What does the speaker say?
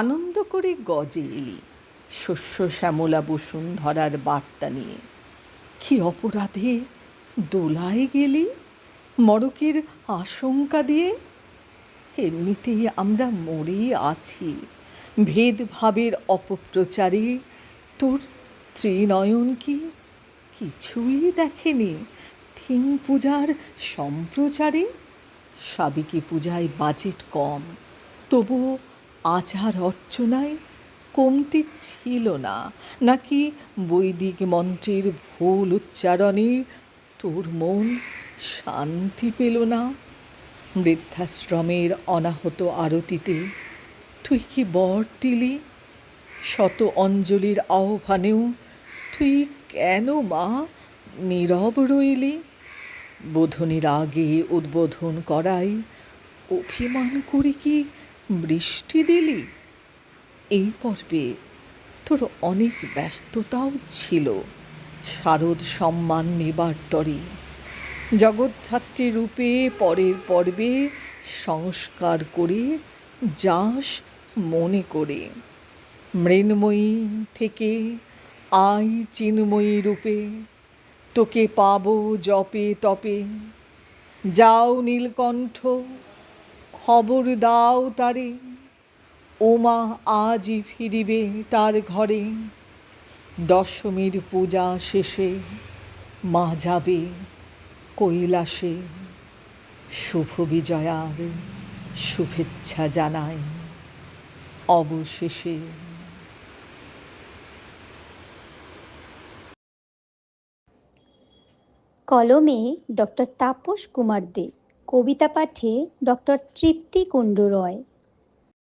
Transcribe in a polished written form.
আনন্দ করে গজে এলি শস্য শ্যামলা বসুন্ধরার বার্তা নিয়ে। কি অপরাধে দোলায় গেলি মড়কের আশঙ্কা দিয়ে? এমনিতেই আমরা মরেই আছি ভেদভাবের অপপ্রচারে। তোর ত্রিনয়ন কি কিছুই দেখেনি থিম পূজার সম্প্রচারে? সাবেকি পূজায় বাজেট কম, তবুও আচার অর্চনায় কমতি ছিল না? নাকি বৈদিক মন্ত্রের ভুল উচ্চারণে তোর মন শান্তি পেল না? বৃদ্ধাশ্রমের অনাহত আরতিতে তুই কি বর দিলি? শত অঞ্জলির আহ্বানেও তুই কেন মা নীরব রইলি? বোধনের আগে উদ্বোধন করাই অভিমান করে কি বৃষ্টি দিলি? এই পর্বে তোর অনেক ব্যস্ততাও ছিল শারদ সম্মান নেবার তরে। জগদ্ধাত্রী রূপে পরের পর্বে সংস্কার করে যাস মনে করে। মৃন্ময়ী থেকে আই চিন্ময়ী রূপে, তোকে পাবো জপে তপে। যাও নীলকণ্ঠ, খবর দাও তারে, ওমা আজই ফিরিবে তার ঘরে। দশমীর পূজা শেষে মা যাবে কৈলাসে। শুভ বিজয়ার শুভেচ্ছা জানাই অবশেষে। কলমে ডক্টর তাপস কুমার দে, কবিতা পাঠে ডক্টর তৃপ্তি কুণ্ডু রয়।